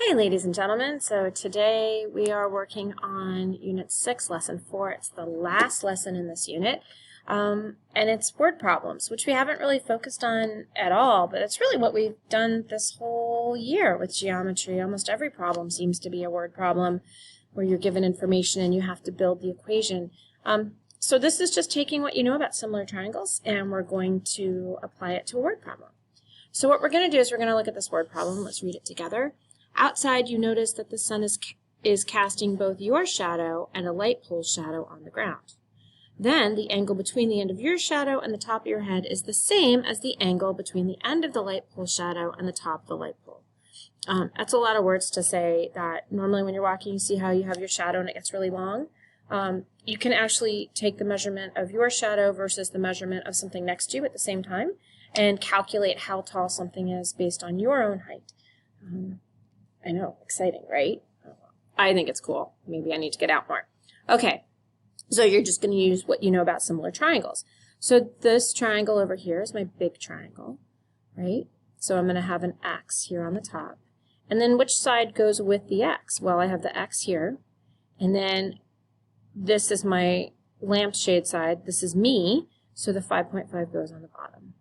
Hey ladies and gentlemen, so today we are working on Unit 6, Lesson 4. It's the last lesson in this unit, and it's word problems, which we haven't really focused on at all, but it's really what we've done this whole year with geometry. Almost every problem seems to be a word problem where you're given information and you have to build the equation. So this is just taking what you know about similar triangles, and we're going to apply it to a word problem. So what we're going to do is we're going to look at this word problem. Let's read it together. Outside, you notice that the sun is casting both your shadow and a light pole shadow on the ground. Then, the angle between the end of your shadow and the top of your head is the same as the angle between the end of the light pole shadow and the top of the light pole. That's a lot of words to say that normally when you're walking, you see how you have your shadow and it gets really long. You can actually take the measurement of your shadow versus the measurement of something next to you at the same time and calculate how tall something is based on your own height. I know, exciting, right? I think it's cool. Maybe I need to get out more. Okay, so you're just going to use what you know about similar triangles. So this triangle over here is my big triangle, right? So I'm going to have an X here on the top. And then which side goes with the X? Well, I have the X here, and then this is my lampshade side. This is me, so the 5.5 goes on the bottom.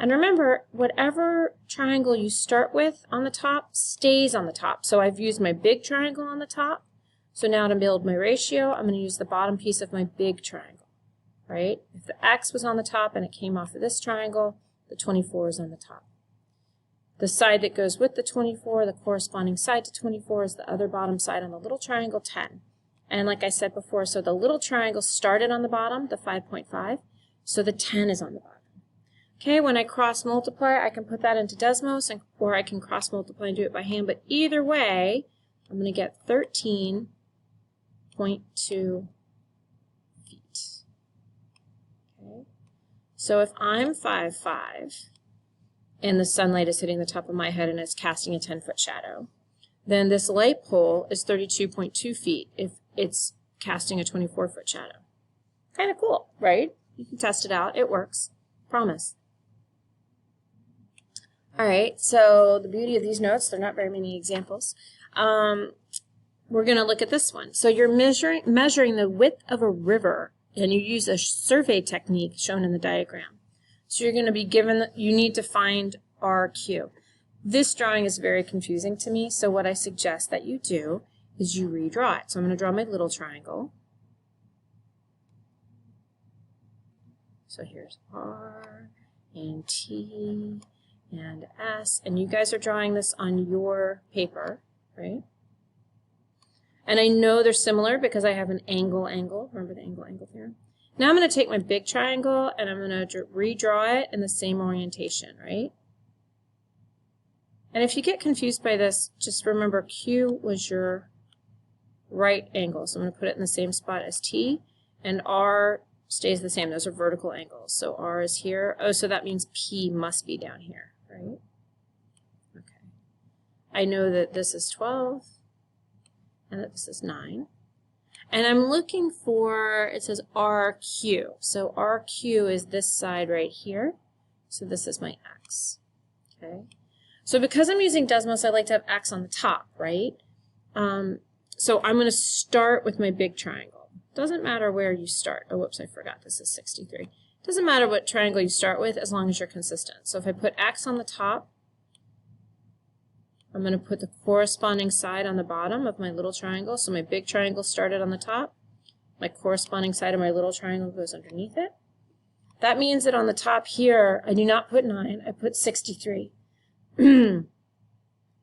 And remember, whatever triangle you start with on the top stays on the top. So I've used my big triangle on the top. So now to build my ratio, I'm going to use the bottom piece of my big triangle, right? If the X was on the top and it came off of this triangle, the 24 is on the top. The side that goes with the 24, the corresponding side to 24, is the other bottom side on the little triangle, 10. And like I said before, so the little triangle started on the bottom, the 5.5, so the 10 is on the bottom. Okay, when I cross multiply, I can put that into Desmos, or I can cross multiply and do it by hand, but either way, I'm going to get 13.2 feet. Okay, so if I'm 5'5", and the sunlight is hitting the top of my head and it's casting a 10-foot shadow, then this light pole is 32.2 feet if it's casting a 24-foot shadow. Kind of cool, right? You can test it out. It works. Promise. All right, so the beauty of these notes, there are not very many examples. We're going to look at this one. So you're measuring the width of a river, and you use a survey technique shown in the diagram. So you're going to be given, you need to find RQ. This drawing is very confusing to me, so what I suggest that you do is you redraw it. So I'm going to draw my little triangle. So here's R and T and S, and you guys are drawing this on your paper, right? And I know they're similar because I have an angle. Remember the angle theorem? Now I'm going to take my big triangle and I'm going to redraw it in the same orientation, right? And if you get confused by this, just remember Q was your right angle. So I'm going to put it in the same spot as T, and R stays the same. Those are vertical angles. So R is here. Oh, so that means P must be down here, right? Okay. I know that this is 12 and that this is 9. And I'm looking for, it says RQ. So RQ is this side right here. So this is my X. Okay. So because I'm using Desmos, I like to have X on the top, right? So I'm going to start with my big triangle. Doesn't matter where you start. Oh, whoops, I forgot. This is 63. Doesn't matter what triangle you start with as long as you're consistent. So if I put X on the top, I'm going to put the corresponding side on the bottom of my little triangle. So my big triangle started on the top. My corresponding side of my little triangle goes underneath it. That means that on the top here, I do not put 9. I put 63.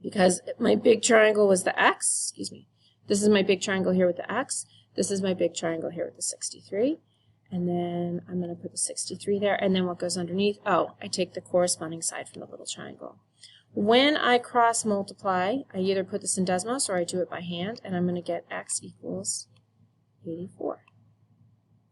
Because my big triangle was the X. Excuse me. This is my big triangle here with the X. This is my big triangle here with the 63. And then I'm going to put the 63 there. And then what goes underneath? Oh, I take the corresponding side from the little triangle. When I cross multiply, I either put this in Desmos or I do it by hand. And I'm going to get X equals 84.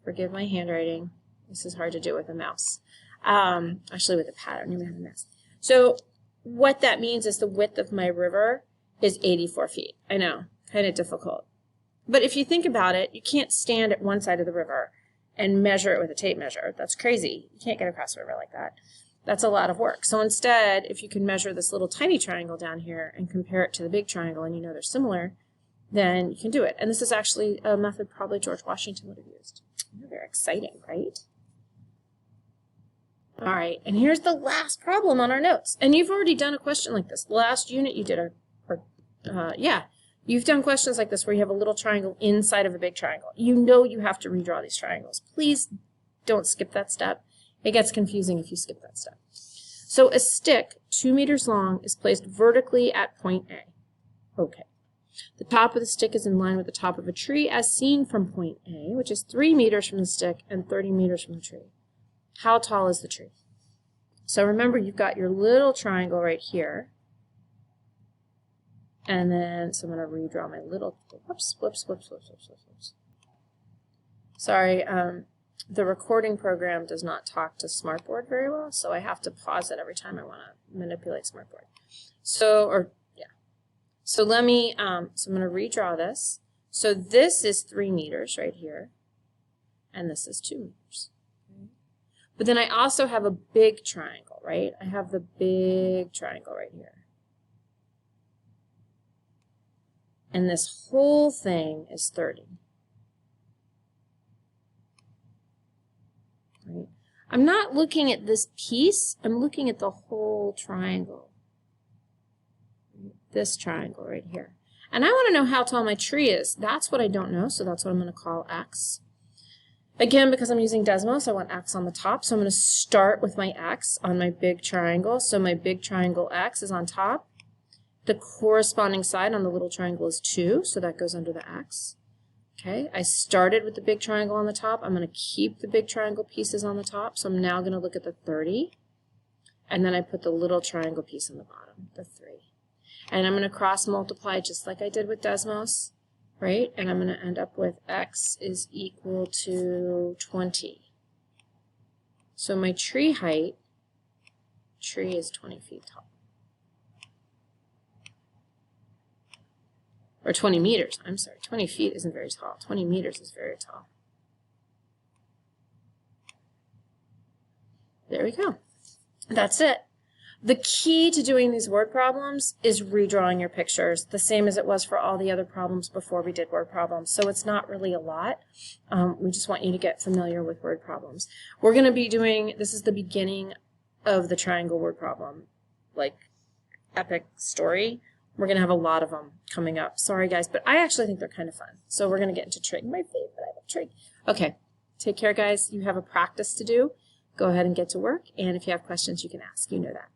Forgive my handwriting. This is hard to do with a mouse. Actually with a pad. I don't even have a mouse. So what that means is the width of my river is 84 feet. I know, kind of difficult. But if you think about it, you can't stand at one side of the river and measure it with a tape measure. That's crazy. You can't get across the river like that. That's a lot of work. So instead, if you can measure this little tiny triangle down here and compare it to the big triangle and you know they're similar, then you can do it. And this is actually a method probably George Washington would have used. Very exciting, right? All right, and here's the last problem on our notes. And you've already done a question like this. Last unit you did you've done questions like this where you have a little triangle inside of a big triangle. You know you have to redraw these triangles. Please don't skip that step. It gets confusing if you skip that step. So a stick 2 meters long is placed vertically at point A. Okay. The top of the stick is in line with the top of a tree as seen from point A, which is 3 meters from the stick and 30 meters from the tree. How tall is the tree? So remember, you've got your little triangle right here. And then, so I'm going to redraw my little, whoops. Sorry, the recording program does not talk to Smartboard very well, so I have to pause it every time I want to manipulate Smartboard. So let me, so I'm going to redraw this. So this is 3 meters right here, and this is 2 meters. Okay. But then I also have a big triangle, right? I have the big triangle right here. And this whole thing is 30. Right? I'm not looking at this piece, I'm looking at the whole triangle. This triangle right here. And I want to know how tall my tree is. That's what I don't know, so that's what I'm going to call x. Again, because I'm using Desmos, I want x on the top, so I'm going to start with my x on my big triangle. So my big triangle x is on top. The corresponding side on the little triangle is 2, so that goes under the x. Okay, I started with the big triangle on the top. I'm going to keep the big triangle pieces on the top, so I'm now going to look at the 30. And then I put the little triangle piece on the bottom, the 3. And I'm going to cross multiply just like I did with Desmos, right? And I'm going to end up with x is equal to 20. So my tree height, tree is 20 feet tall. Or 20 meters, I'm sorry, 20 feet isn't very tall. 20 meters is very tall. There we go. That's it. The key to doing these word problems is redrawing your pictures, the same as it was for all the other problems before we did word problems. So it's not really a lot. We just want you to get familiar with word problems. We're going to be doing, this is the beginning of the triangle word problem, like epic story. We're going to have a lot of them coming up. Sorry, guys, but I actually think they're kind of fun. So we're going to get into trig. My favorite, I love trig. Okay, take care, guys. You have a practice to do. Go ahead and get to work. And if you have questions, you can ask. You know that.